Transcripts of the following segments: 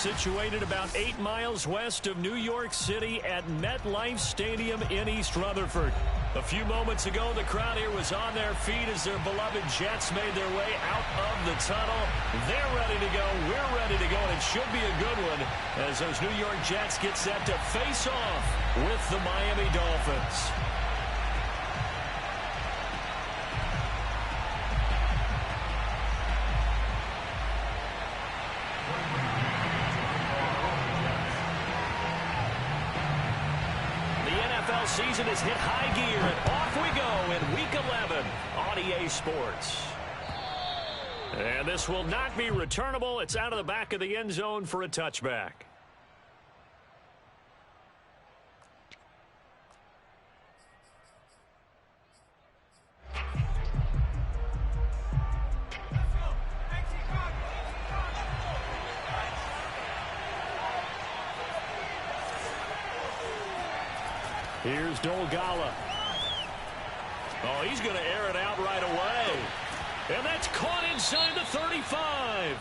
situated about 8 miles west of New York City at MetLife Stadium in East Rutherford. A few moments ago, the crowd here was on their feet as their beloved Jets made their way out of the tunnel. They're ready to go. We're ready to go, and it should be a good one as those New York Jets get set to face off with the Miami Dolphins. Season is hit high gear, and off we go in Week 11 on EA Sports. And this will not be returnable. It's out of the back of the end zone for a touchback. Here's Dolgala. Oh, he's going to air it out right away. And that's caught inside the 35.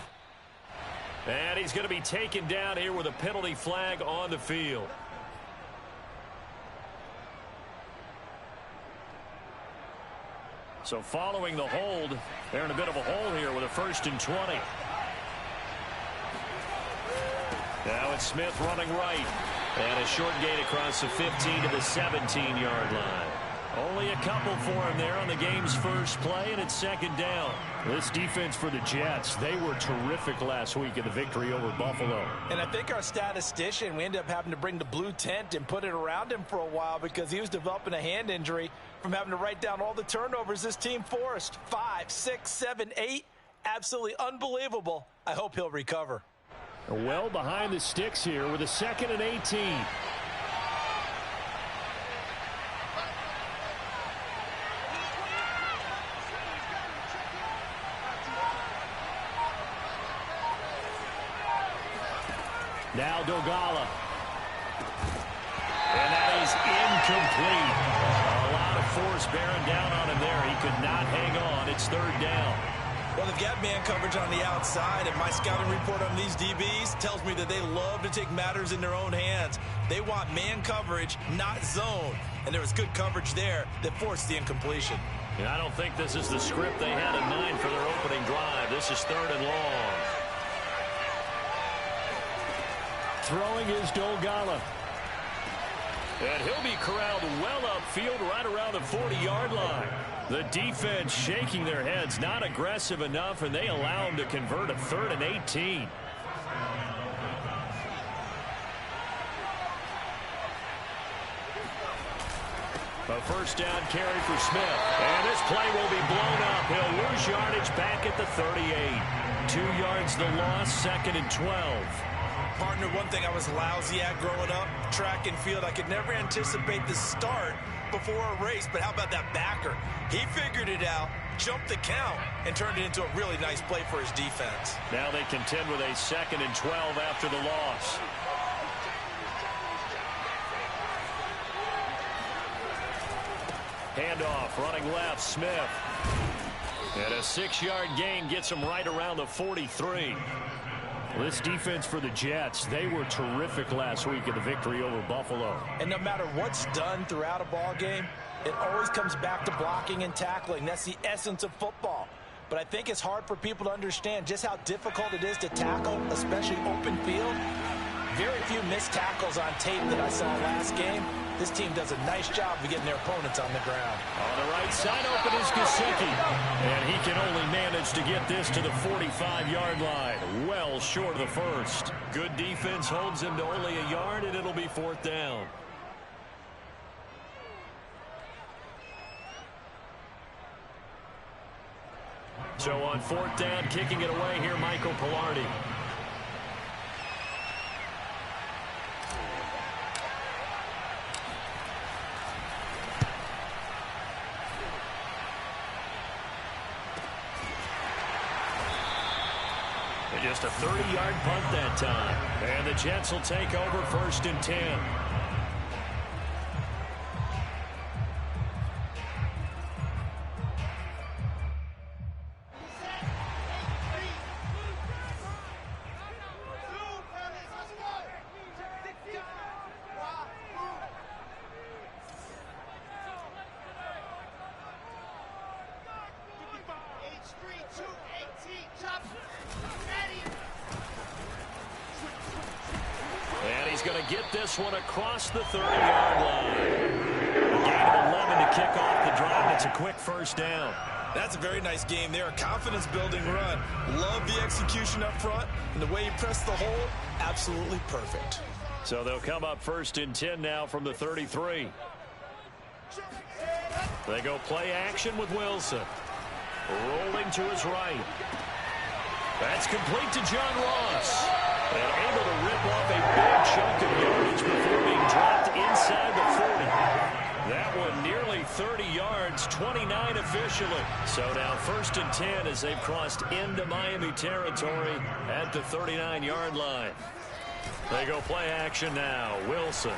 And he's going to be taken down here with a penalty flag on the field. So following the hold, they're in a bit of a hole here with a 1st and 20. Now it's Smith running right. And a short gain across the 15 to the 17-yard line. Only a couple for him there on the game's first play, and it's 2nd down. This defense for the Jets, they were terrific last week in the victory over Buffalo. And I think our statistician, we ended up having to bring the blue tent and put it around him for a while because he was developing a hand injury from having to write down all the turnovers this team forced. 5, 6, 7, 8. Absolutely unbelievable. I hope he'll recover. Well behind the sticks here with a 2nd and 18. Now Dolgala. And that is incomplete. A lot of force bearing down on him there. He could not hang on. It's 3rd down. Well, they've got man coverage on the outside, and my scouting report on these DBs tells me that they love to take matters in their own hands. They want man coverage, not zone. And there was good coverage there that forced the incompletion. And I don't think this is the script they had in mind for their opening drive. This is 3rd and long. Throwing is Dolgala. And he'll be corralled well upfield right around the 40-yard line. The defense shaking their heads, not aggressive enough, and they allow him to convert a 3rd and 18. A 1st down carry for Smith. And this play will be blown up. He'll lose yardage back at the 38. 2 yards the loss, 2nd and 12. Partner, one thing I was lousy at growing up, track and field. I could never anticipate the start before a race, but how about that backer? He figured it out, jumped the count, and turned it into a really nice play for his defense. Now they contend with a 2nd and 12 after the loss. Handoff, running left, Smith. And a 6-yard gain gets him right around the 43. This defense for the Jets, they were terrific last week in the victory over Buffalo. And no matter what's done throughout a ball game, it always comes back to blocking and tackling. That's the essence of football. But I think it's hard for people to understand just how difficult it is to tackle, especially open field. Very few missed tackles on tape that I saw last game. This team does a nice job of getting their opponents on the ground. On the right side, open is Gesicki. And he can only manage to get this to the 45-yard line. Well short of the 1st. Good defense holds him to only a yard, and it'll be 4th down. So on 4th down, kicking it away here, Michael Pilardi. Just a 30-yard punt that time. And the Jets will take over 1st and 10. He's going to get this one across the 30-yard line. A gain of 11 to kick off the drive. It's a quick first down. That's a very nice game there. A confidence-building run. Love the execution up front. And the way he pressed the hole, absolutely perfect. So they'll come up 1st and 10 now from the 33. They go play action with Wilson. Rolling to his right. That's complete to John Ross. And able to rip off a big chunk of yardage before being dropped inside the 40. That one nearly 30 yards, 29 officially. So now 1st and 10 as they've crossed into Miami territory at the 39-yard line. They go play action now. Wilson.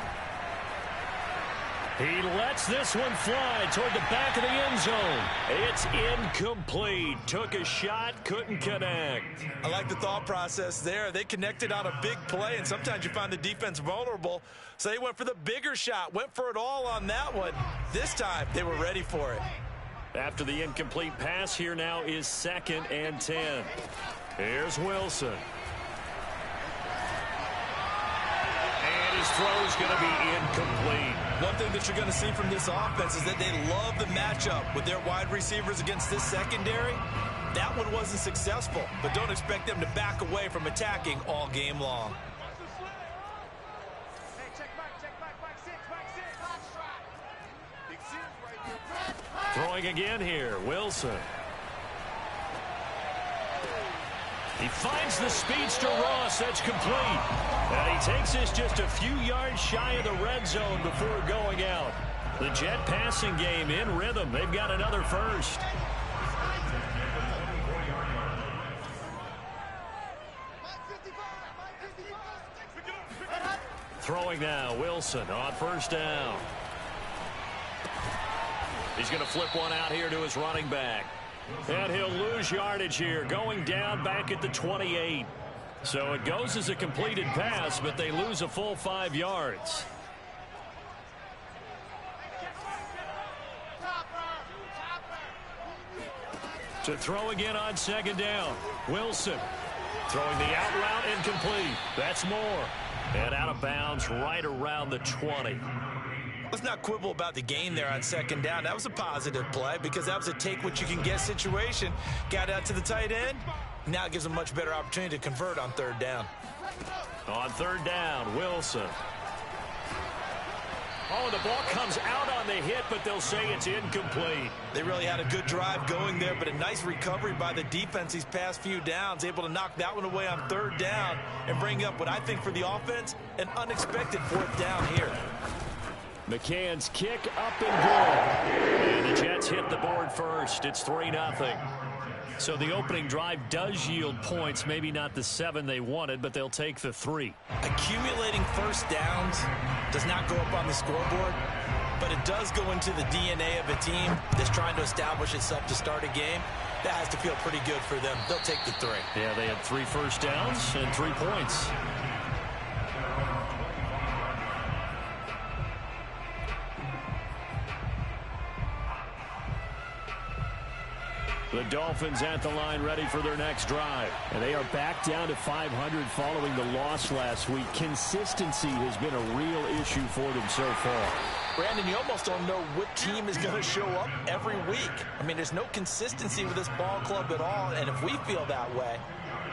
He lets this one fly toward the back of the end zone. It's incomplete. Took a shot, couldn't connect. I like the thought process there. They connected on a big play, and sometimes you find the defense vulnerable. So they went for the bigger shot, went for it all on that one. This time, they were ready for it. After the incomplete pass, here now is 2nd and 10. Here's Wilson. And his throw's going to be incomplete. One thing that you're going to see from this offense is that they love the matchup with their wide receivers against this secondary. That one wasn't successful, but don't expect them to back away from attacking all game long. Throwing again here, Wilson. He finds the speedster Ross. That's complete. And he takes this just a few yards shy of the red zone before going out. The Jet passing game in rhythm. They've got another first. Throwing now, Wilson on 1st down. He's going to flip one out here to his running back. And he'll lose yardage here, going down back at the 28. So it goes as a completed pass, but they lose a full 5 yards. To throw again on 2nd down. Wilson throwing the out route incomplete. That's Moore. And out of bounds right around the 20. Let's not quibble about the gain there on 2nd down. That was a positive play because that was a take-what-you-can-get situation. Got out to the tight end. Now it gives them a much better opportunity to convert on 3rd down. On 3rd down, Wilson. Oh, the ball comes out on the hit, but they'll say it's incomplete. They really had a good drive going there, but a nice recovery by the defense these past few downs. Able to knock that one away on 3rd down and bring up what I think for the offense, an unexpected 4th down here. McCann's kick up and good. And the Jets hit the board first. It's 3-0. So the opening drive does yield points. Maybe not the 7 they wanted, but they'll take the 3. Accumulating first downs does not go up on the scoreboard, but it does go into the DNA of a team that's trying to establish itself to start a game. That has to feel pretty good for them. They'll take the 3. Yeah, they had 3 first downs and 3 points. The Dolphins at the line ready for their next drive. And they are back down to 500 following the loss last week. Consistency has been a real issue for them so far. Brandon, you almost don't know what team is going to show up every week. I mean, there's no consistency with this ball club at all, and if we feel that way,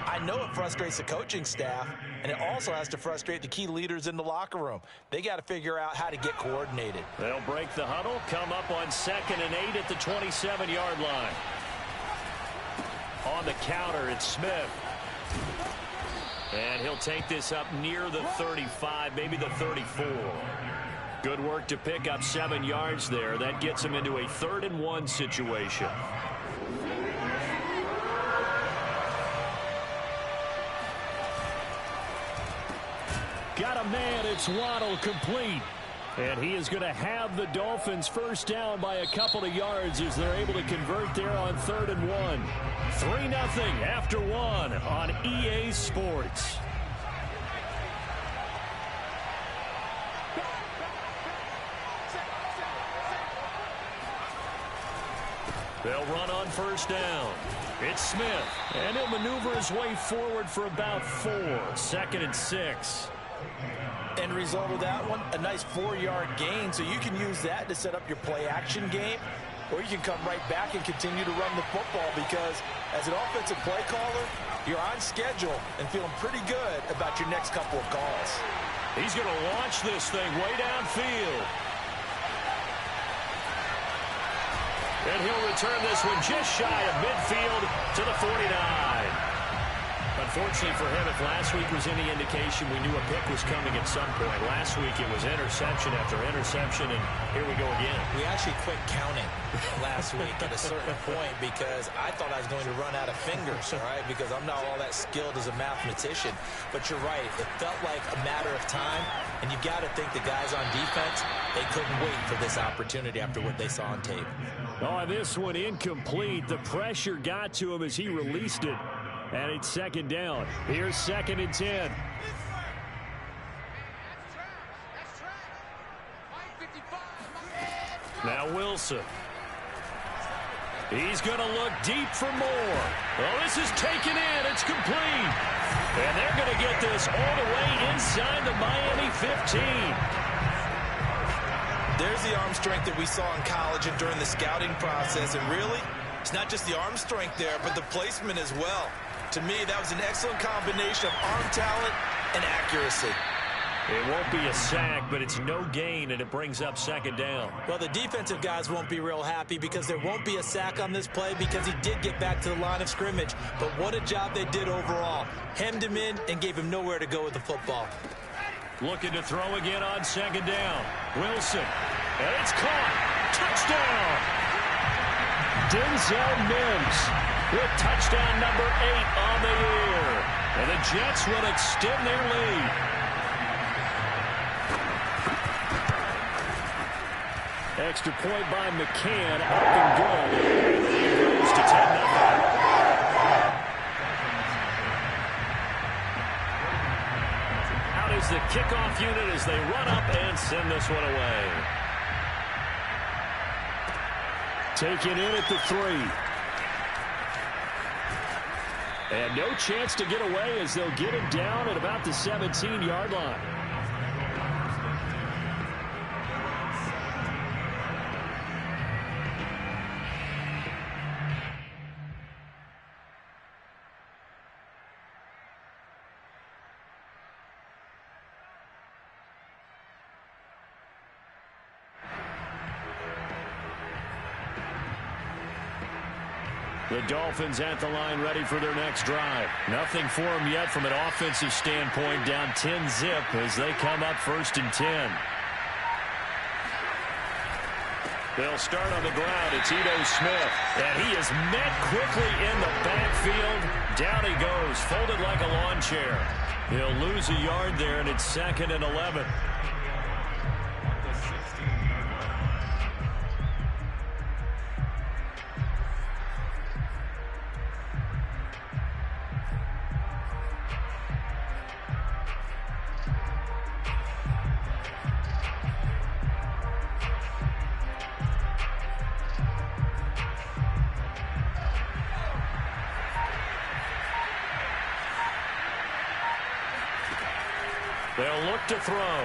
I know it frustrates the coaching staff, and it also has to frustrate the key leaders in the locker room. They got to figure out how to get coordinated. They'll break the huddle, come up on 2nd and 8 at the 27-yard line. On the counter, it's Smith. And he'll take this up near the 35, maybe the 34. Good work to pick up 7 yards there. That gets him into a 3rd and 1 situation. Got a man, it's Waddle, complete. And he is going to have the Dolphins first down by a couple of yards as they're able to convert there on 3rd and 1. 3-0 after 1 on EA Sports. They'll run on first down. It's Smith, and he'll maneuver his way forward for about 4. 2nd and 6. End result of that one, a nice 4-yard gain, so you can use that to set up your play-action game, or you can come right back and continue to run the football because as an offensive play caller, you're on schedule and feeling pretty good about your next couple of calls. He's going to launch this thing way downfield. And he'll return this one just shy of midfield to the 49. Unfortunately for him, if last week was any indication, we knew a pick was coming at some point. Last week it was interception after interception, and here we go again. We actually quit counting last week at a certain point because I thought I was going to run out of fingers, all right, because I'm not all that skilled as a mathematician. But you're right. It felt like a matter of time, and you've got to think the guys on defense, they couldn't wait for this opportunity after what they saw on tape. Oh, this one incomplete. The pressure got to him as he released it. And it's second down. Here's 2nd and 10. Now Wilson. He's going to look deep for more. Well, this is taken in. It's complete. And they're going to get this all the way inside the Miami 15. There's the arm strength that we saw in college and during the scouting process. And really, it's not just the arm strength there, but the placement as well. To me, that was an excellent combination of arm talent and accuracy. It won't be a sack, but it's no gain, and it brings up 2nd down. Well, the defensive guys won't be real happy because there won't be a sack on this play because he did get back to the line of scrimmage. But what a job they did overall. Hemmed him in and gave him nowhere to go with the football. Looking to throw again on 2nd down. Wilson. And it's caught. Touchdown. Denzel Mims with touchdown number 8 on the year. And the Jets will extend their lead. Extra point by McCann, up and good. And the lead grows to 10-0. Out is the kickoff unit as they run up and send this one away. Taken in at the 3. And no chance to get away as they'll get him down at about the 17-yard line. The Dolphins at the line ready for their next drive. Nothing for them yet from an offensive standpoint, down 10-zip as they come up 1st and 10. They'll start on the ground. It's Ito Smith. And he is met quickly in the backfield. Down he goes, folded like a lawn chair. He'll lose a yard there, and it's 2nd and 11. They'll look to throw.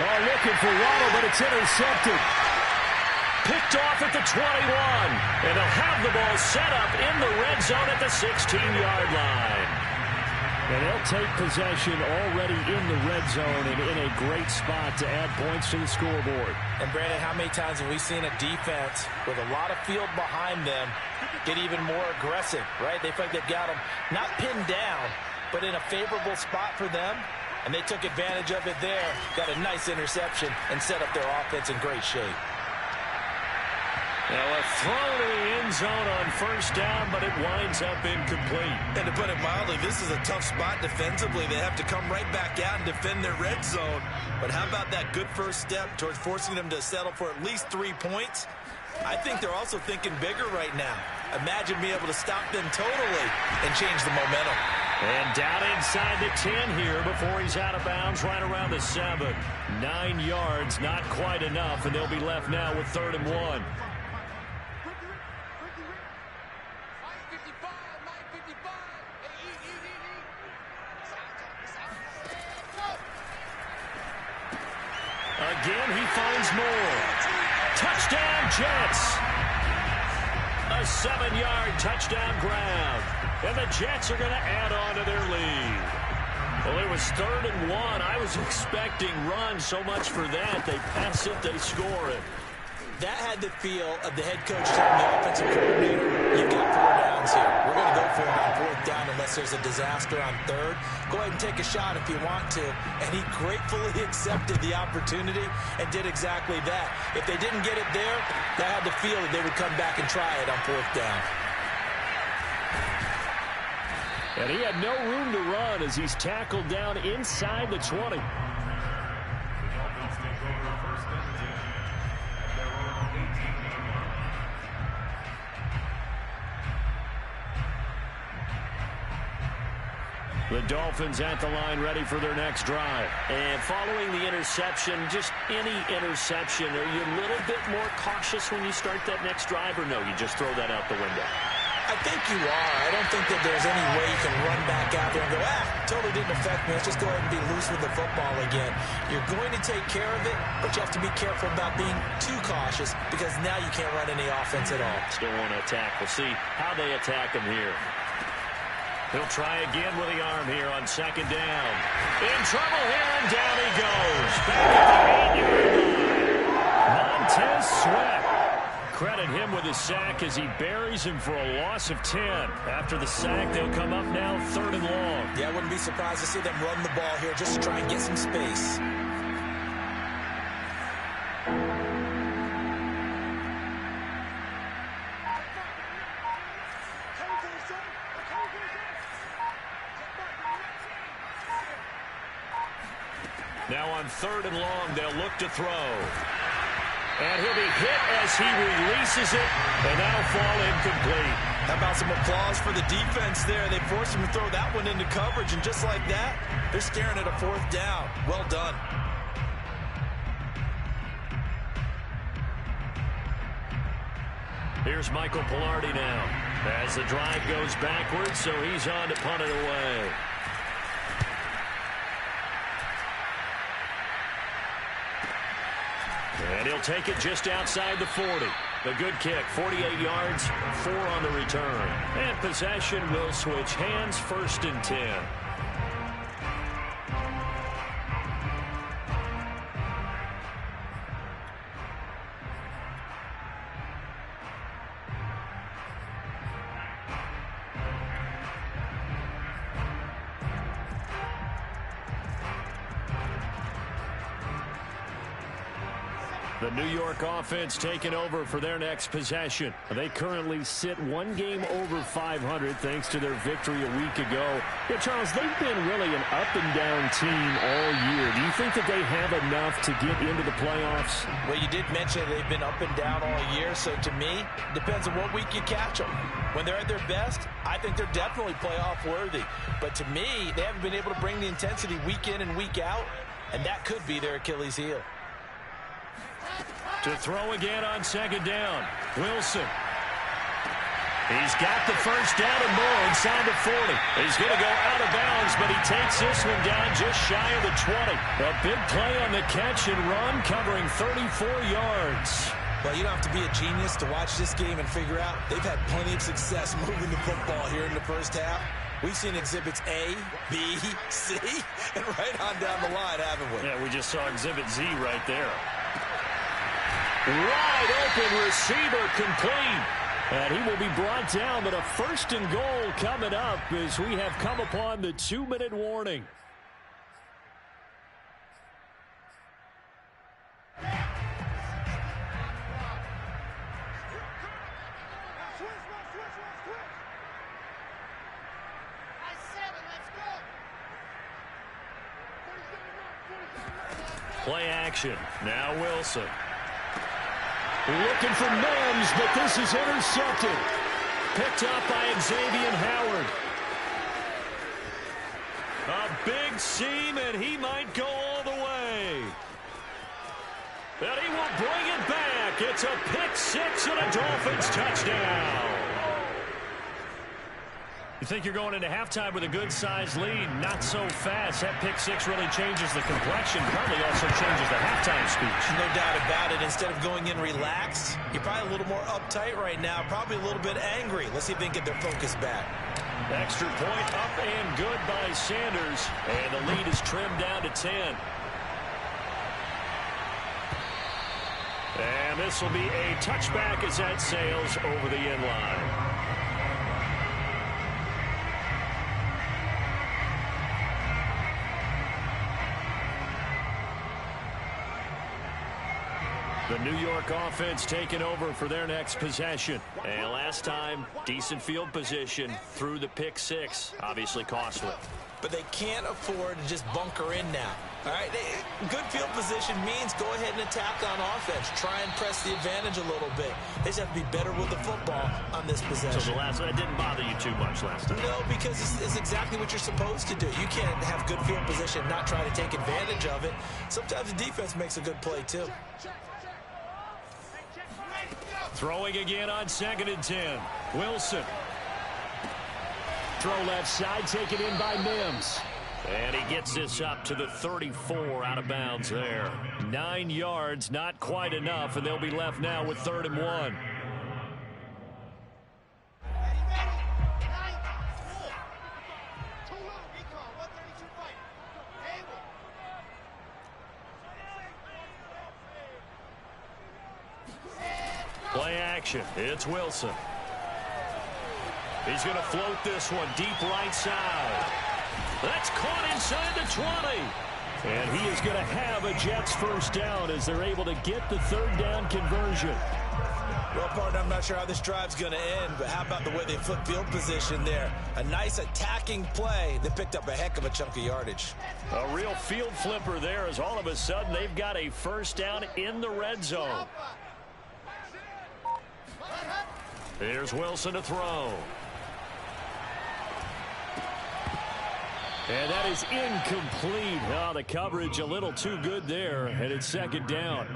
Oh, looking for Waddle, but it's intercepted. Picked off at the 21. And they'll have the ball set up in the red zone at the 16-yard line. And they'll take possession already in the red zone and in a great spot to add points to the scoreboard. And, Brandon, how many times have we seen a defense with a lot of field behind them get even more aggressive, right? They feel like they've got them not pinned down, but in a favorable spot for them, and they took advantage of it there, got a nice interception, and set up their offense in great shape. Now a throw to the end zone on 1st down, but it winds up incomplete. And to put it mildly, this is a tough spot defensively. They have to come right back out and defend their red zone. But how about that good first step towards forcing them to settle for at least 3 points? I think they're also thinking bigger right now. Imagine being able to stop them totally and change the momentum. And down inside the 10 here before he's out of bounds right around the 7. 9 yards, not quite enough, and they'll be left now with 3rd and 1. Again, he finds more. Touchdown, Jets. A 7-yard touchdown grab. And the Jets are going to add on to their lead. Well, it was 3rd and 1. I was expecting runs, so much for that. They pass it, they score it. That had the feel of the head coach telling the offensive coordinator, you've got 4 downs here. We're going to go for it on 4th down unless there's a disaster on 3rd. Go ahead and take a shot if you want to. And he gratefully accepted the opportunity and did exactly that. If they didn't get it there, that had the feel that they would come back and try it on 4th down. And he had no room to run as he's tackled down inside the 20. The Dolphins at the line ready for their next drive. And following the interception, just any interception, are you a little bit more cautious when you start that next drive, or no, you just throw that out the window? I think you are. I don't think that there's any way you can run back out there and go, totally didn't affect me. Let's just go ahead and be loose with the football again. You're going to take care of it, but you have to be careful about being too cautious because now you can't run any offense at all. Still want to attack. We'll see how they attack him here. He'll try again with the arm here on 2nd down. In trouble here, and down he goes. Back at the 8-yard line. Montez Sweat. Credit him with his sack as he buries him for a loss of 10. After the sack, they'll come up now 3rd and long. Yeah, I wouldn't be surprised to see them run the ball here just to try and get some space. Now on 3rd and long, they'll look to throw. And he'll be hit as he releases it, and that'll fall incomplete. How about some applause for the defense there? They forced him to throw that one into coverage, and just like that, they're staring at a 4th down. Well done. Here's Michael Pilardi now as the drive goes backwards, so he's on to punt it away. And he'll take it just outside the 40. The good kick, 48 yards, 4 on the return. And possession will switch hands, 1st and 10. The New York offense taking over for their next possession. They currently sit 1 game over 500 thanks to their victory a week ago. Yeah, Charles, they've been really an up-and-down team all year. Do you think that they have enough to get into the playoffs? Well, you did mention they've been up and down all year, so to me, it depends on what week you catch them. When they're at their best, I think they're definitely playoff worthy. But to me, they haven't been able to bring the intensity week in and week out, and that could be their Achilles heel. To throw again on 2nd down. Wilson. He's got the 1st down and more inside the 40. He's going to go out of bounds, but he takes this one down just shy of the 20. A big play on the catch and run, covering 34 yards. Well, you don't have to be a genius to watch this game and figure out they've had plenty of success moving the football here in the 1st half. We've seen exhibits A, B, C, and right on down the line, haven't we? Yeah, we just saw exhibit Z right there. Wide open receiver complete. And he will be brought down, but a 1st and goal coming up as we have come upon the 2-minute warning. Play action. Now Wilson. Looking for Mims, but this is intercepted. Picked up by Xavier Howard. A big seam, and he might go all the way. And he will bring it back. It's a pick 6 and a Dolphins touchdown. You think you're going into halftime with a good-sized lead. Not so fast. That pick six really changes the complexion. Probably also changes the halftime speech. No doubt about it. Instead of going in relaxed, you're probably a little more uptight right now. Probably a little bit angry. Let's see if they can get their focus back. Extra point up and good by Sanders. And the lead is trimmed down to 10. And this will be a touchback as that sails over the end line. The New York offense taking over for their next possession. And last time, decent field position through the pick six. Obviously costly. But they can't afford to just bunker in now. All right, good field position means go ahead and attack on offense. Try and press the advantage a little bit. They just have to be better with the football on this possession. So that didn't bother you too much last time? No, because it's exactly what you're supposed to do. You can't have good field position and not try to take advantage of it. Sometimes the defense makes a good play, too. Throwing again on 2nd and 10. Wilson. Throw left side, taken in by Mims. And he gets this up to the 34, out of bounds there. 9 yards, not quite enough, and they'll be left now with 3rd and 1. Play action. It's Wilson. He's going to float this one deep right side. That's caught inside the 20. And he is going to have a Jets first down as they're able to get the 3rd down conversion. Well, partner, I'm not sure how this drive's going to end, but how about the way they flip field position there? A nice attacking play. They picked up a heck of a chunk of yardage. A real field flipper there as all of a sudden they've got a first down in the red zone. Here's Wilson to throw. And that is incomplete. Oh, the coverage a little too good there, and it's 2nd down.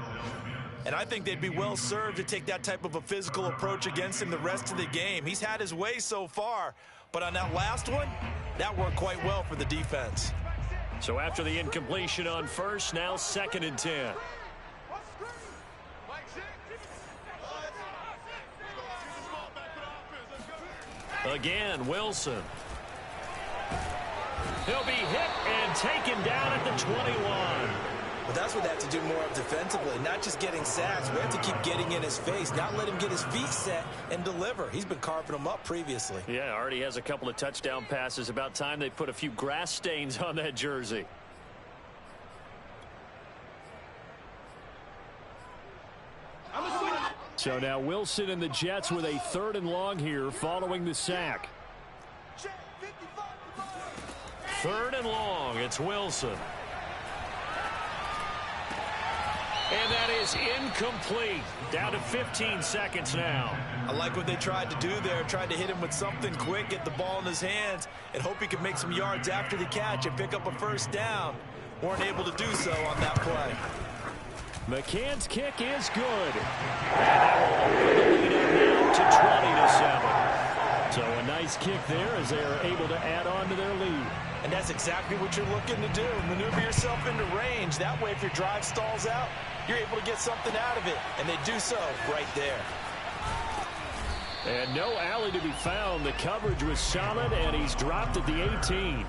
And I think they'd be well served to take that type of a physical approach against him the rest of the game. He's had his way so far, but on that last one, that worked quite well for the defense. So after the incompletion on first, now 2nd and 10. Again, Wilson. He'll be hit and taken down at the 21. But that's what they have to do more of defensively, not just getting sacks. We have to keep getting in his face, not let him get his feet set and deliver. He's been carving them up previously. Yeah, already has a couple of touchdown passes. About time they put a few grass stains on that jersey. So now Wilson and the Jets with a 3rd and long here following the sack. 3rd and long. It's Wilson. And that is incomplete. Down to 15 seconds now. I like what they tried to do there. Tried to hit him with something quick, get the ball in his hands, and hope he could make some yards after the catch and pick up a first down. Weren't able to do so on that play. McCann's kick is good. And that will open the lead up now to 20-7. So a nice kick there as they are able to add on to their lead. And that's exactly what you're looking to do. Maneuver yourself into range. That way, if your drive stalls out, you're able to get something out of it. And they do so right there. And no alley to be found. The coverage was solid, and he's dropped at the 18.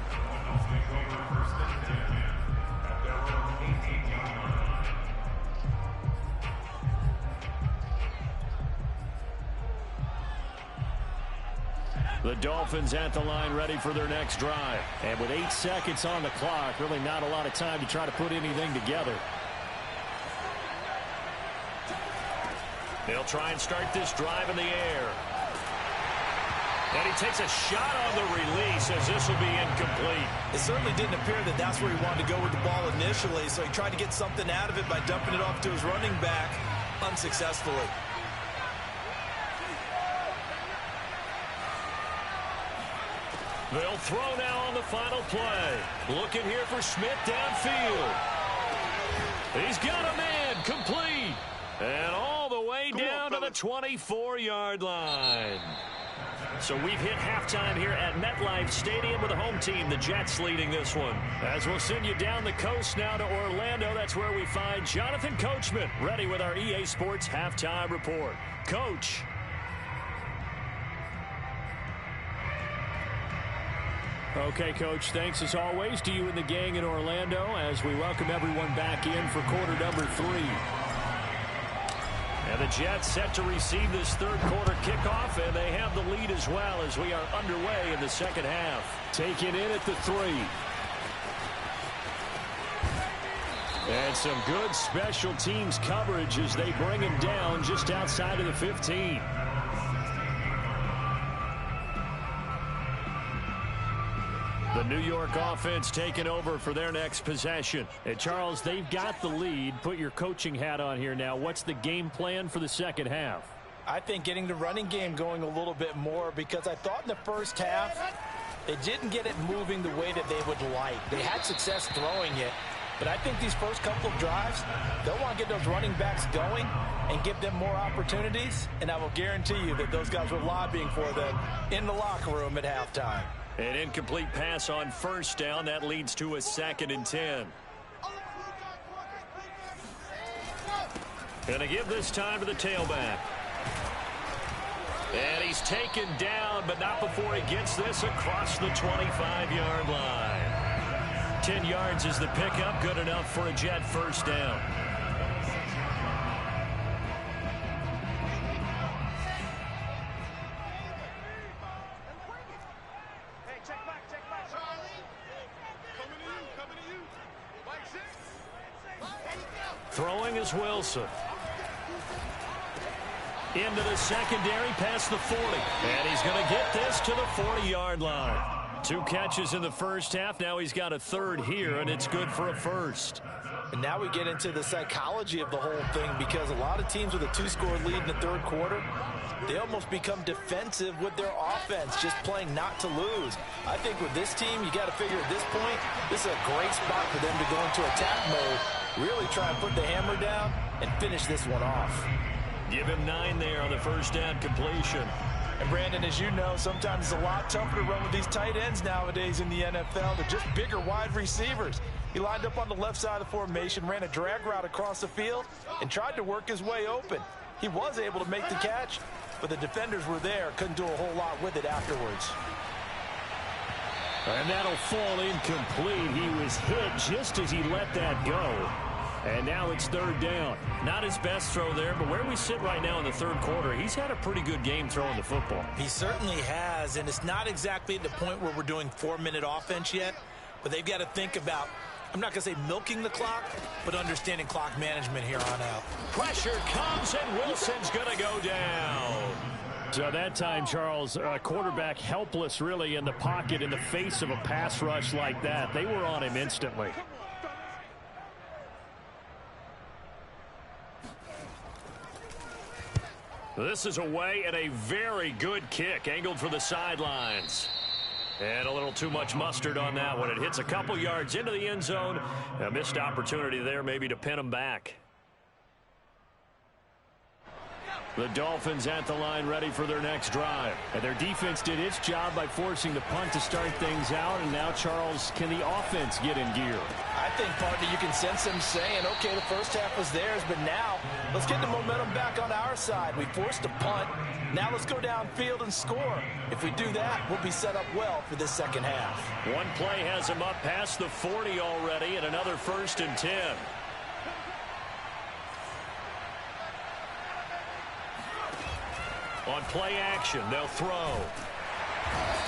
The Dolphins at the line ready for their next drive. And with 8 seconds on the clock, really not a lot of time to try to put anything together. They'll try and start this drive in the air. And he takes a shot on the release as this will be incomplete. It certainly didn't appear that that's where he wanted to go with the ball initially, so he tried to get something out of it by dumping it off to his running back unsuccessfully. They'll throw now on the final play. Looking here for Smith downfield. He's got a man complete. And all the way down to the 24-yard line. So we've hit halftime here at MetLife Stadium with the home team, the Jets, leading this one. As we'll send you down the coast now to Orlando, that's where we find Jonathan Coachman, ready with our EA Sports halftime report. Coach. Okay, Coach, thanks as always to you and the gang in Orlando as we welcome everyone back in for quarter number 3. And the Jets set to receive this third quarter kickoff, and they have the lead as well as we are underway in the second half. Taken in at the 3. And some good special teams coverage as they bring him down just outside of the 15. The New York offense taking over for their next possession. And Charles, they've got the lead. Put your coaching hat on here now. What's the game plan for the second half? I think getting the running game going a little bit more, because I thought in the first half they didn't get it moving the way that they would like. They had success throwing it, but I think these first couple of drives, they'll want to get those running backs going and give them more opportunities, and I will guarantee you that those guys were lobbying for them in the locker room at halftime. An incomplete pass on first down. That leads to a 2nd and 10. Going to give this time to the tailback. And he's taken down, but not before he gets this across the 25-yard line. 10 yards is the pickup. Good enough for a Jet first down. Throwing is Wilson. Into the secondary past the 40. And he's going to get this to the 40-yard line. 2 catches in the first half. Now he's got a third here, and it's good for a first. And now we get into the psychology of the whole thing, because a lot of teams with a 2-score lead in the third quarter, they almost become defensive with their offense, just playing not to lose. I think with this team, you got to figure at this point, this is a great spot for them to go into attack mode, really try and put the hammer down and finish this one off. Give him 9 there on the first down completion. And Brandon, as you know, sometimes it's a lot tougher to run with these tight ends nowadays in the NFL. They're just bigger wide receivers. He lined up on the left side of the formation, ran a drag route across the field, and tried to work his way open. He was able to make the catch, but the defenders were there, couldn't do a whole lot with it afterwards. And that'll fall incomplete. He was hit just as he let that go. And now it's third down. Not his best throw there, but where we sit right now in the third quarter, he's had a pretty good game throwing the football. He certainly has, and it's not exactly at the point where we're doing 4-minute offense yet, but they've got to think about, I'm not going to say milking the clock, but understanding clock management here on out. Pressure comes, and Wilson's going to go down. So that time, Charles, quarterback helpless really in the pocket in the face of a pass rush like that. They were on him instantly. This is away, and a very good kick angled for the sidelines. And a little too much mustard on that one. It hits a couple yards into the end zone. A missed opportunity there maybe to pin him back. The Dolphins at the line ready for their next drive. And their defense did its job by forcing the punt to start things out. And now, Charles, can the offense get in gear? I think, partner, you can sense them saying, okay, the first half was theirs, but now let's get the momentum back on our side. We forced a punt. Now let's go downfield and score. If we do that, we'll be set up well for this second half. One play has him up past the 40 already, and another 1st and 10. On play action, they'll throw.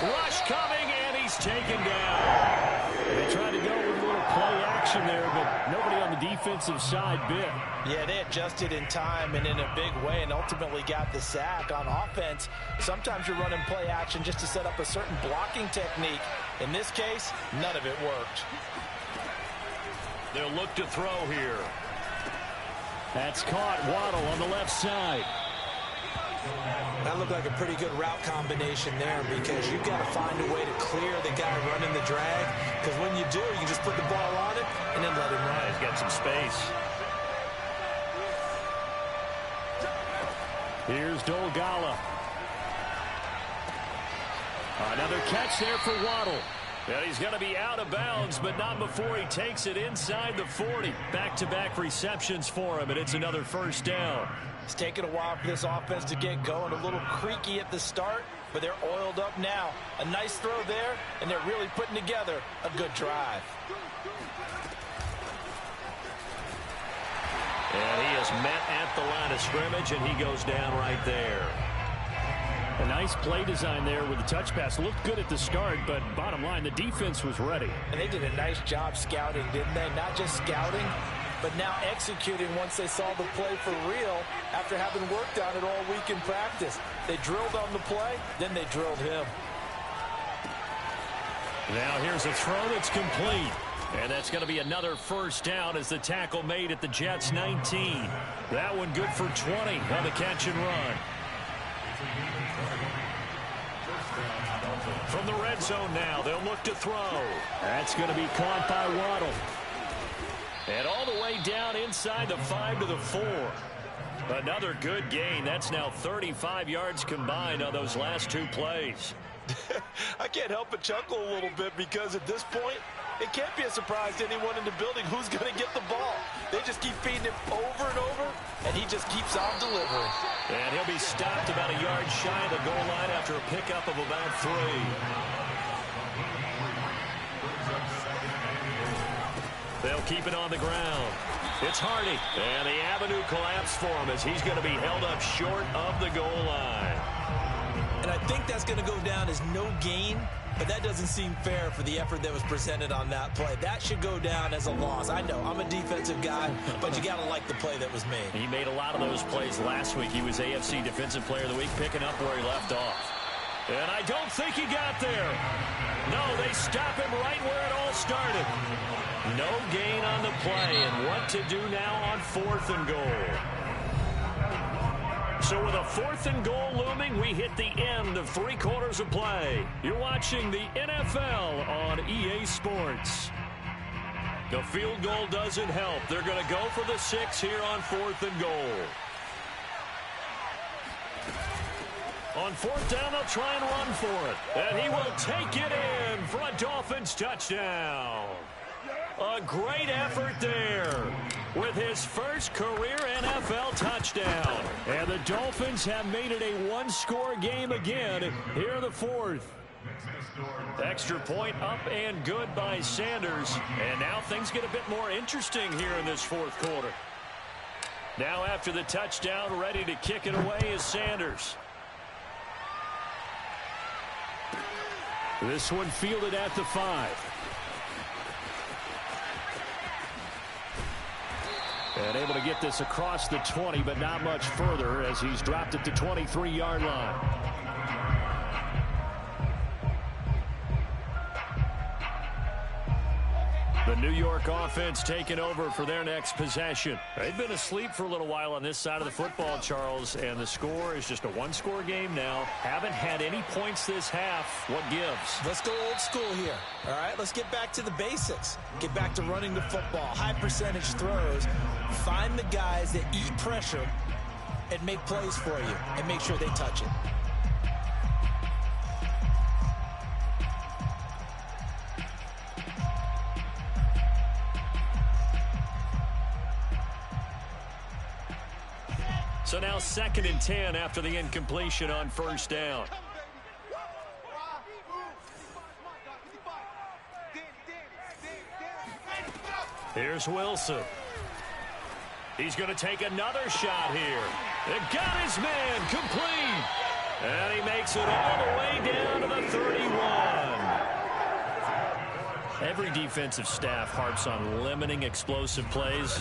Rush coming, and he's taken down. They tried to go with a little play action there, but nobody on the defensive side bit. Yeah, they adjusted in time and in a big way and ultimately got the sack. On offense, sometimes you're running play action just to set up a certain blocking technique. In this case, none of it worked. They'll look to throw here. That's caught. Waddle on the left side. That looked like a pretty good route combination there, because you've got to find a way to clear the guy running the drag, because when you do, you can just put the ball on it and then let him run. He's got some space. Here's Dolgala. Another catch there for Waddle. And he's going to be out of bounds, but not before he takes it inside the 40. Back-to-back receptions for him, and it's another first down. It's taken a while for this offense to get going. A little creaky at the start, but they're oiled up now. A nice throw there, and they're really putting together a good drive. And he is met at the line of scrimmage, and he goes down right there. A nice play design there with the touch pass. Looked good at the start, but bottom line, the defense was ready. And they did a nice job scouting, didn't they? Not just scouting, but now executing once they saw the play for real after having worked on it all week in practice. They drilled on the play, then they drilled him. Now here's a throw that's complete. And that's going to be another first down as the tackle made at the Jets 19. That one good for 20 on the catch and run. From the red zone now, they'll look to throw. That's going to be caught by Waddle. And all the way down inside the 5 to the 4. Another good gain. That's now 35 yards combined on those last two plays. I can't help but chuckle a little bit because at this point, it can't be a surprise to anyone in the building who's going to get the ball. They just keep feeding him over and over, and he just keeps on delivering. And he'll be stopped about a yard shy of the goal line after a pickup of about 3. They'll keep it on the ground. It's Hardy. And the avenue collapsed for him as he's going to be held up short of the goal line. And I think that's going to go down as no gain, but that doesn't seem fair for the effort that was presented on that play. That should go down as a loss. I know, I'm a defensive guy, but you got to like the play that was made. He made a lot of those plays last week. He was AFC Defensive Player of the Week, picking up where he left off. And I don't think he got there. No, they stop him right where it all started. No gain on the play, and what to do now on 4th and goal. So with a 4th and goal looming, we hit the end of 3 quarters of play. You're watching the NFL on EA Sports. The field goal doesn't help. They're going to go for the 6 here on 4th and goal. On 4th down, they'll try and run for it. And he will take it in for a Dolphins touchdown. A great effort there with his first career NFL touchdown. And the Dolphins have made it a 1-score game again here in the 4th. Extra point up and good by Sanders. And now things get a bit more interesting here in this 4th quarter. Now after the touchdown, ready to kick it away is Sanders. This one fielded at the 5. And able to get this across the 20, but not much further as he's dropped it to 23-yard line. The New York offense taking over for their next possession. They've been asleep for a little while on this side of the football, Charles, and the score is just a 1-score game now. Haven't had any points this half. What gives? Let's go old school here. All right, let's get back to the basics. Get back to running the football, high percentage throws. Find the guys that eat pressure and make plays for you and make sure they touch it. So now 2nd and 10 after the incompletion on 1st down. Here's Wilson. He's going to take another shot here. And got his man complete. And he makes it all the way down to the 31. Every defensive staff harps on limiting explosive plays.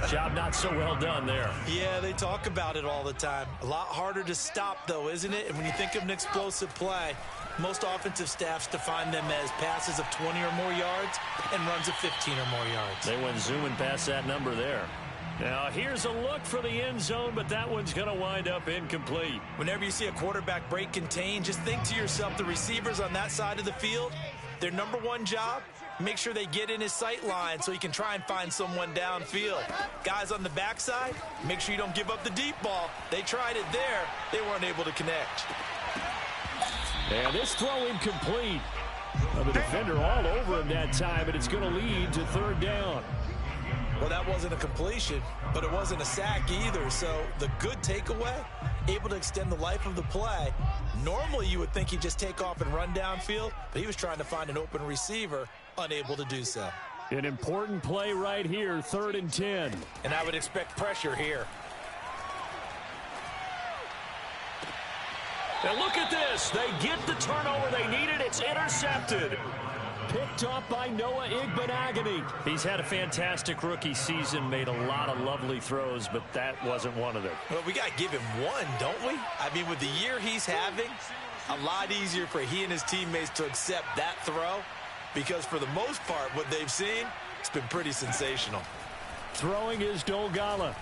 Job not so well done there. Yeah, they talk about it all the time. A lot harder to stop, though, isn't it? And when you think of an explosive play, most offensive staffs define them as passes of 20 or more yards and runs of 15 or more yards. They went zooming past that number there. Now, here's a look for the end zone, but that one's going to wind up incomplete. Whenever you see a quarterback break contain, just think to yourself, the receivers on that side of the field, their number one job, make sure they get in his sight line so he can try and find someone downfield. Guys on the backside, make sure you don't give up the deep ball. They tried it there. They weren't able to connect. And this throw incomplete. The defender all over him that time, and it's going to lead to third down. Well, that wasn't a completion, but it wasn't a sack either. So the good takeaway, able to extend the life of the play. Normally you would think he'd just take off and run downfield, but he was trying to find an open receiver, unable to do so. An important play right here, 3rd and 10. And I would expect pressure here. And look at this. They get the turnover they needed. It's intercepted. Picked off by Noah Igbenogany. He's had a fantastic rookie season, made a lot of lovely throws, but that wasn't one of them. Well, we got to give him one, don't we? I mean, with the year he's having, a lot easier for he and his teammates to accept that throw, because for the most part, what they've seen, it's been pretty sensational. Throwing is Dolgala.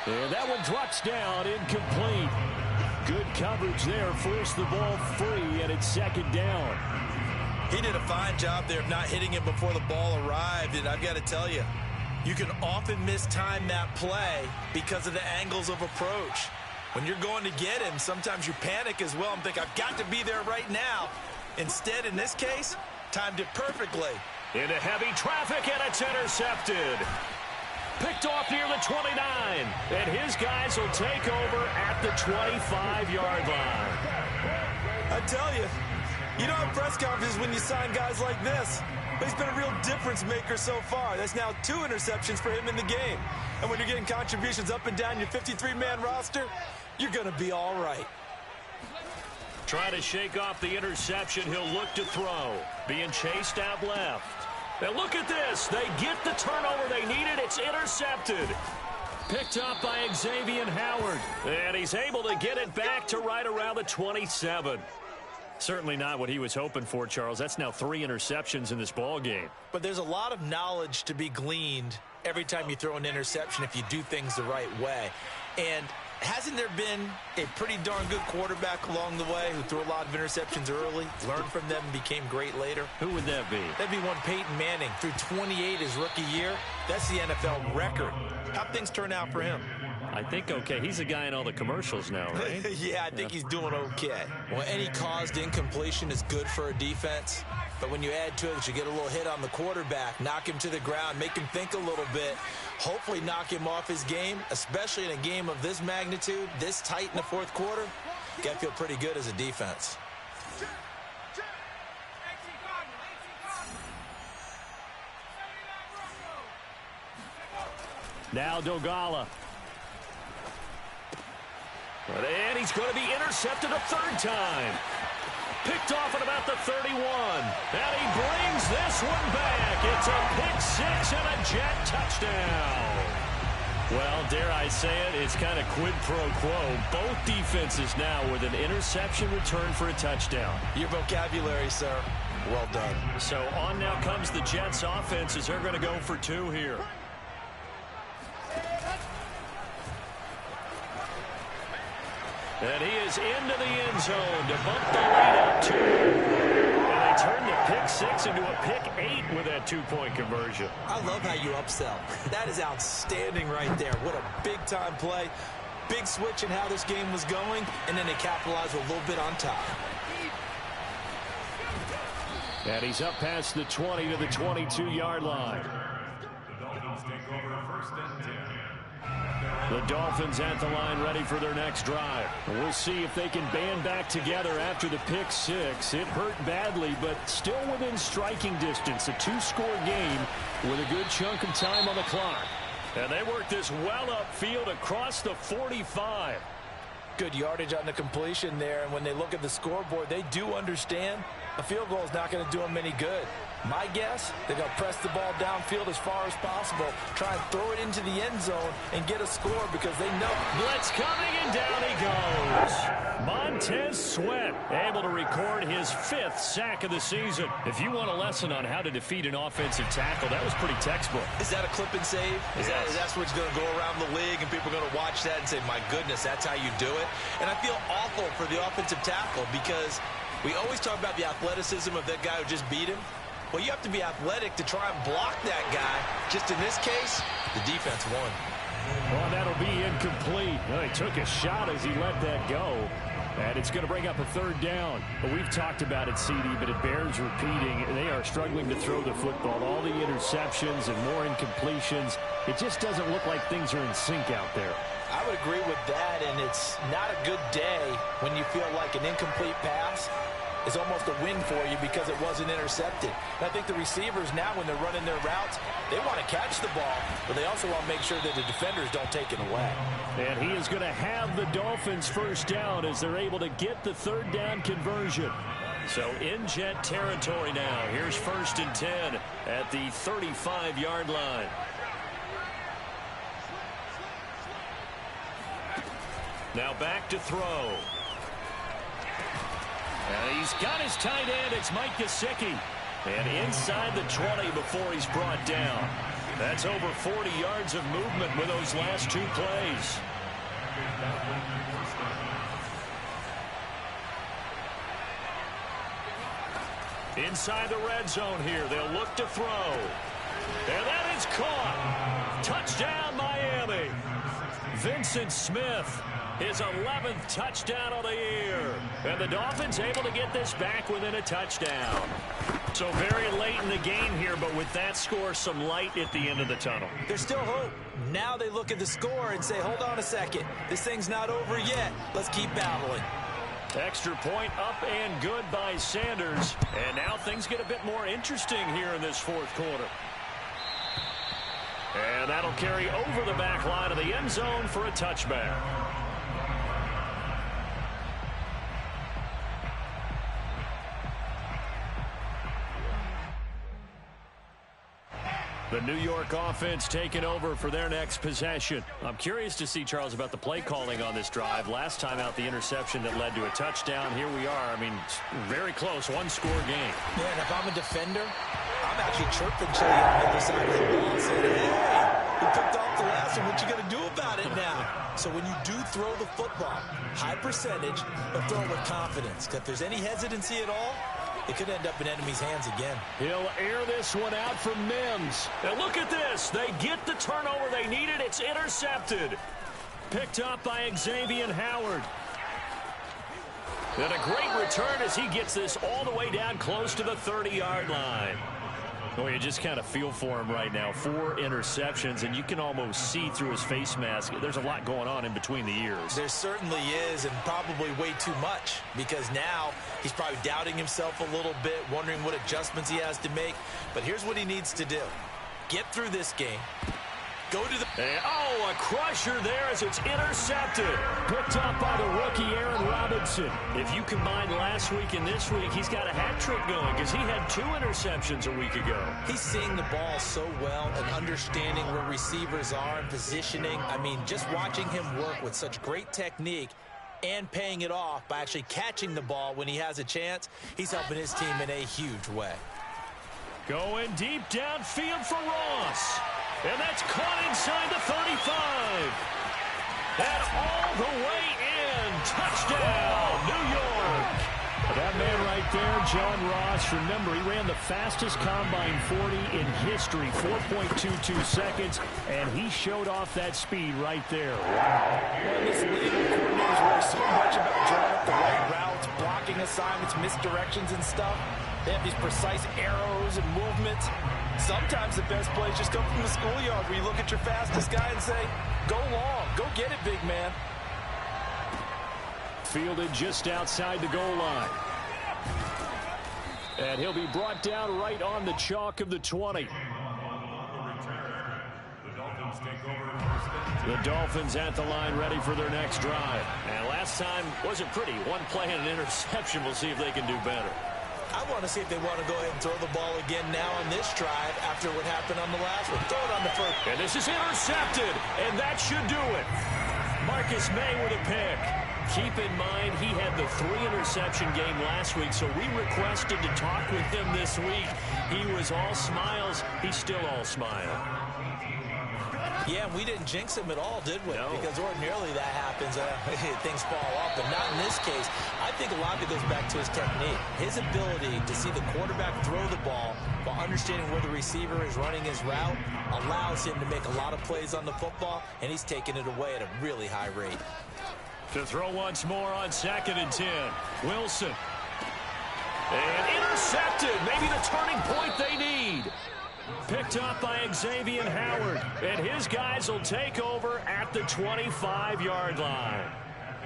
And that one drops down, incomplete. Good coverage there, forced the ball free, and it's 2nd down. He did a fine job there of not hitting him before the ball arrived, and I've got to tell you, you can often mistime that play because of the angles of approach. When you're going to get him, sometimes you panic as well and think, I've got to be there right now. Instead, in this case, timed it perfectly. Into heavy traffic, and it's intercepted. Picked off near the 29, and his guys will take over at the 25-yard line. I tell you, you don't have press conferences when you sign guys like this. But he's been a real difference maker so far. That's now 2 interceptions for him in the game. And when you're getting contributions up and down your 53-man roster, you're going to be all right. Trying to shake off the interception, he'll look to throw. Being chased out left. Now look at this. They get the turnover they needed. It's intercepted. Picked up by Xavier Howard. And he's able to get it back to right around the 27. Certainly not what he was hoping for, Charles. That's now 3 interceptions in this ball game. But there's a lot of knowledge to be gleaned every time you throw an interception if you do things the right way. And hasn't there been a pretty darn good quarterback along the way who threw a lot of interceptions early, learned from them, and became great later? Who would that be? That'd be one Peyton Manning. Threw 28 his rookie year. That's the NFL record. How'd things turn out for him? I think okay. He's a guy in all the commercials now, right? Yeah, I think he's doing okay. Well, any caused incompletion is good for a defense. But when you add to it, you get a little hit on the quarterback, knock him to the ground, make him think a little bit, hopefully knock him off his game, especially in a game of this magnitude, this tight in the 4th quarter. You got to feel pretty good as a defense. Now Dolgala. And he's going to be intercepted a 3rd time. Picked off at about the 31. And he brings this one back. It's a pick 6 and a Jet touchdown. Well, dare I say it, it's kind of quid pro quo. Both defenses now with an interception return for a touchdown. Your vocabulary, sir. Well done. So on now comes the Jets offense as they're going to go for 2 here. And he is into the end zone to bump the lead up 2. And they turn the pick 6 into a pick 8 with that 2-point conversion. I love how you upsell. That is outstanding right there. What a big-time play. Big switch in how this game was going, and then they capitalized a little bit on top. And he's up past the 20 to the 22-yard line. The Dolphins take over 1st and 10. The Dolphins at the line ready for their next drive. We'll see if they can band back together after the pick 6. It hurt badly, but still within striking distance. A 2-score game with a good chunk of time on the clock. And they work this well upfield across the 45. Good yardage on the completion there, and when they look at the scoreboard, they do understand a field goal is not going to do them any good. My guess, they're going to press the ball downfield as far as possible, try and throw it into the end zone and get a score because they know. Blitz coming, and down he goes. Montez Sweat able to record his 5th sack of the season. If you want a lesson on how to defeat an offensive tackle, that was pretty textbook. Is that a clip and save? Is Yes. that's what's going to go around the league, and people are going to watch that and say, my goodness, that's how you do it? And I feel awful for the offensive tackle because we always talk about the athleticism of that guy who just beat him. Well, you have to be athletic to try and block that guy. Just in this case, the defense won. Well, that'll be incomplete. Well, he took a shot as he let that go. And it's going to bring up a third down. But we've talked about it, CD, but it bears repeating. They are struggling to throw the football. All the interceptions and more incompletions. It just doesn't look like things are in sync out there. I would agree with that, and it's not a good day when you feel like an incomplete pass is almost a win for you because it wasn't intercepted. And I think the receivers now, when they're running their routes, they want to catch the ball, but they also want to make sure that the defenders don't take it away. And he is going to have the Dolphins first down as they're able to get the third down conversion. So in Jet territory now. Here's 1st and 10 at the 35-yard line. Now back to throw. And he's got his tight end. It's Mike Gesicki. And inside the 20 before he's brought down. That's over 40 yards of movement with those last 2 plays. Inside the red zone here. They'll look to throw. And that is caught. Touchdown, Miami. Vincent Smith, his 11th touchdown of the year. And the Dolphins able to get this back within a touchdown. So very late in the game here, but with that score, some light at the end of the tunnel. There's still hope. Now they look at the score and say, hold on a second. This thing's not over yet. Let's keep battling. Extra point up and good by Sanders. And now things get a bit more interesting here in this 4th quarter. And that'll carry over the back line of the end zone for a touchback. The New York offense taking over for their next possession. I'm curious to see, Charles, about the play calling on this drive. Last time out, the interception that led to a touchdown. Here we are. I mean, very close, 1-score game. Yeah, and if I'm a defender, I'm actually chirping Chili on the other side of the ball and saying, hey, we picked off the last one. What you going to do about it now? So when you do throw the football, high percentage, but throw it with confidence. Because if there's any hesitancy at all, it could end up in enemy's hands again. He'll air this one out for Mims. And look at this. They get the turnover they needed. It's intercepted. Picked up by Xavier Howard. And a great return as he gets this all the way down close to the 30-yard line. Oh, you just kind of feel for him right now. 4 interceptions, and you can almost see through his face mask. There's a lot going on in between the ears. There certainly is, and probably way too much, because now he's probably doubting himself a little bit, wondering what adjustments he has to make. But here's what he needs to do. Get through this game. Go to the... Oh, a crusher there as it's intercepted. Picked up by the rookie Aaron Robinson. If you combine last week and this week, he's got a hat trick going because he had 2 interceptions a week ago. He's seeing the ball so well and understanding where receivers are and positioning. I mean, just watching him work with such great technique and paying it off by actually catching the ball when he has a chance, he's helping his team in a huge way. Going deep downfield for Ross. And that's caught inside the 35. And all the way in. Touchdown, New York. That man right there, John Ross, remember, he ran the fastest combine 40 in history, 4.22 seconds, and he showed off that speed right there. Wow. Well, this league coordinators worry so much about drawing up the right routes, blocking assignments, misdirections and stuff. They have these precise arrows and movements. Sometimes the best plays just come from the schoolyard where you look at your fastest guy and say, go long, go get it, big man. Fielded just outside the goal line. And he'll be brought down right on the chalk of the 20. The Dolphins at the line ready for their next drive. And last time wasn't pretty. 1 play and an interception. We'll see if they can do better. I want to see if they want to go ahead and throw the ball again now on this drive after what happened on the last one. Throw it on the first. And this is intercepted, and that should do it. Marcus May with a pick. Keep in mind, he had the 3-interception game last week, so we requested to talk with him this week. He was all smiles. He's still all smile. Yeah, we didn't jinx him at all, did we? No. Because ordinarily that happens. Things fall off, but not in this case. I think a lot of it goes back to his technique. His ability to see the quarterback throw the ball while understanding where the receiver is running his route allows him to make a lot of plays on the football, and he's taking it away at a really high rate. To throw once more on 2nd and 10. Wilson. And intercepted. Maybe the turning point they need. Picked up by Xavier Howard. And his guys will take over at the 25-yard line.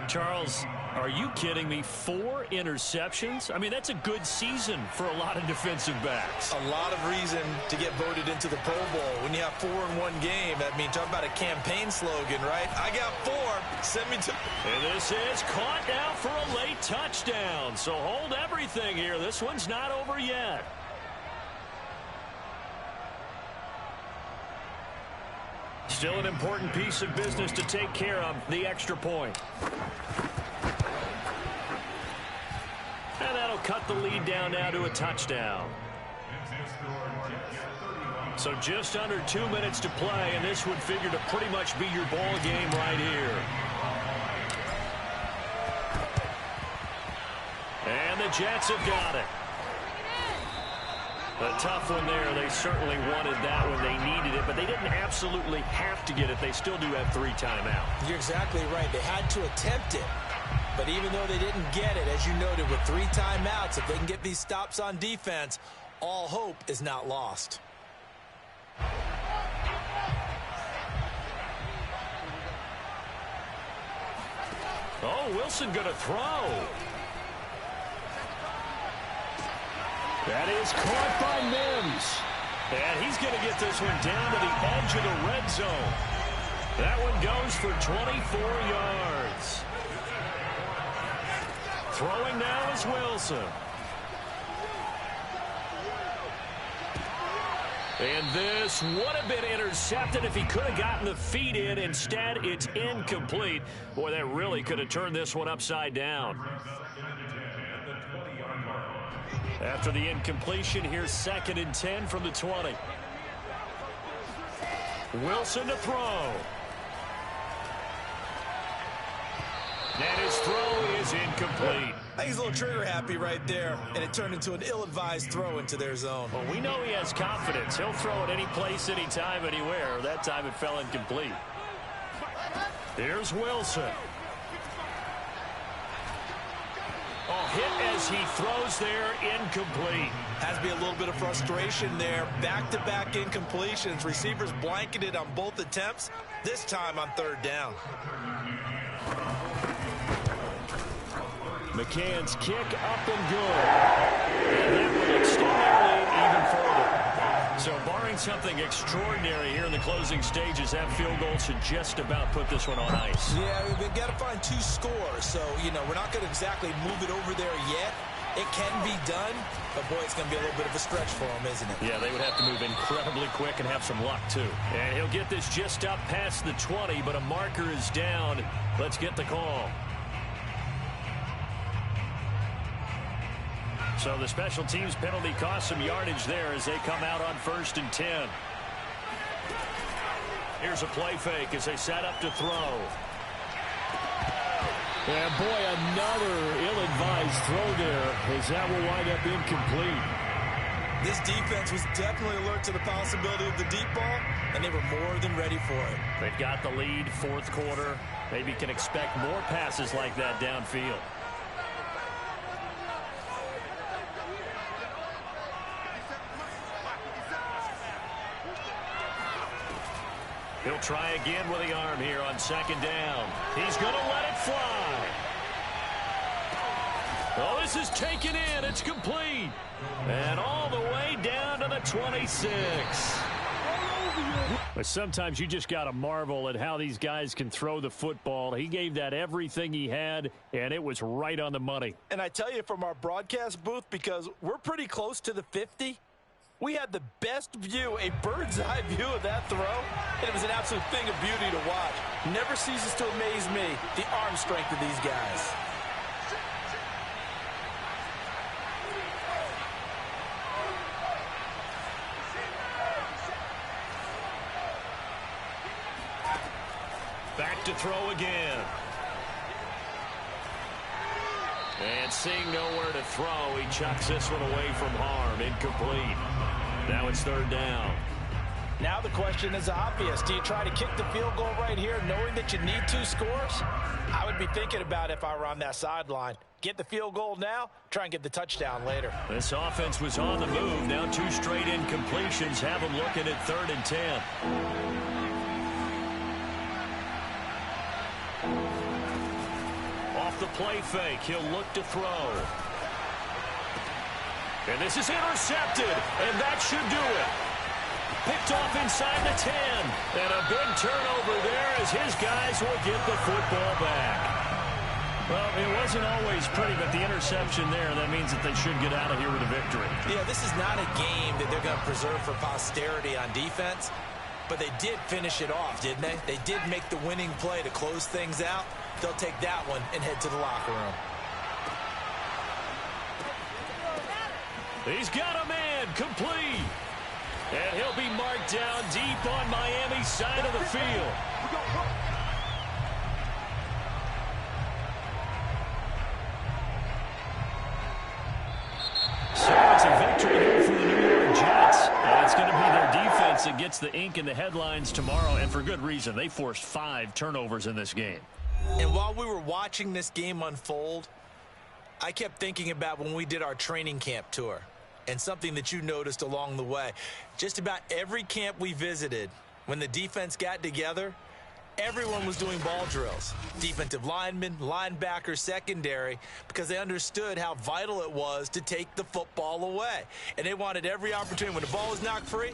Charles, are you kidding me? 4 interceptions? I mean, that's a good season for a lot of defensive backs. A lot of reason to get voted into the Pro Bowl. When you have 4 in one game, I mean, talk about a campaign slogan, right? I got 4. Send me to... And this is caught now for a late touchdown. So hold everything here. This one's not over yet. Still an important piece of business to take care of, the extra point. And that'll cut the lead down now to a touchdown. So just under 2 minutes to play, and this would figure to pretty much be your ball game right here. And the Jets have got it. A tough one there. They certainly wanted that when they needed it, but they didn't absolutely have to get it. They still do have 3 timeouts. You're exactly right. They had to attempt it. But even though they didn't get it, as you noted, with 3 timeouts, if they can get these stops on defense, all hope is not lost. Oh, Wilson going to throw. That is caught by Mims. And he's going to get this one down to the edge of the red zone. That one goes for 24 yards. Throwing now is Wilson. And this would have been intercepted if he could have gotten the feet in. Instead, it's incomplete. Boy, that really could have turned this one upside down. After the incompletion, here's 2nd and 10 from the 20. Wilson to throw. And his throw is incomplete. I think he's a little trigger happy right there, and it turned into an ill-advised throw into their zone. Well, we know he has confidence. He'll throw it any place, anytime, anywhere. That time it fell incomplete. Here's Wilson. Oh, hit as he throws there, incomplete. Has to be a little bit of frustration there. Back-to-back incompletions. Receivers blanketed on both attempts, this time on 3rd down. McCann's kick up and good. And that will extend their lead even further. So barring something extraordinary here in the closing stages, that field goal should just about put this one on ice. Yeah, we've got to find 2 scores. So, we're not going to exactly move it over there yet. It can be done, but boy, it's going to be a little bit of a stretch for him, isn't it? Yeah, they would have to move incredibly quick and have some luck, too. And he'll get this just up past the 20, but a marker is down. Let's get the call. So the special teams penalty cost some yardage there as they come out on 1st and 10. Here's a play fake as they set up to throw. And boy, another ill-advised throw there as that will wind up incomplete. This defense was definitely alert to the possibility of the deep ball, and they were more than ready for it. They've got the lead, 4th quarter. Maybe can expect more passes like that downfield. He'll try again with the arm here on 2nd down. He's going to let it fly. Oh, this is taken in. It's complete. And all the way down to the 26. But sometimes you just got to marvel at how these guys can throw the football. He gave that everything he had, and it was right on the money. And I tell you, from our broadcast booth, because we're pretty close to the 50, we had the best view, a bird's-eye view of that throw, and it was an absolute thing of beauty to watch. Never ceases to amaze me, the arm strength of these guys. Back to throw again. And seeing nowhere to throw, he chucks this one away from harm. Incomplete. Now it's 3rd down. Now the question is obvious. Do you try to kick the field goal right here knowing that you need 2 scores? I would be thinking about it if I were on that sideline. Get the field goal now, try and get the touchdown later. This offense was on the move. Now 2 straight incompletions have them looking at 3rd and 10. Off the play fake, he'll look to throw. And this is intercepted, and that should do it. Picked off inside the 10. And a big turnover there as his guys will get the football back. Well, it wasn't always pretty, but the interception there, that means that they should get out of here with a victory. Yeah, this is not a game that they're going to preserve for posterity on defense, but they did finish it off, didn't they? They did make the winning play to close things out. They'll take that one and head to the locker room. He's got a man complete. And he'll be marked down deep on Miami's side of the field. So it's a victory here for the New York Jets. And it's going to be their defense that gets the ink in the headlines tomorrow, and for good reason. They forced 5 turnovers in this game. And while we were watching this game unfold, I kept thinking about when we did our training camp tour. And something that you noticed along the way. Just about every camp we visited, when the defense got together, everyone was doing ball drills. Defensive linemen, linebackers, secondary, because they understood how vital it was to take the football away. And they wanted every opportunity. When the ball was knocked free,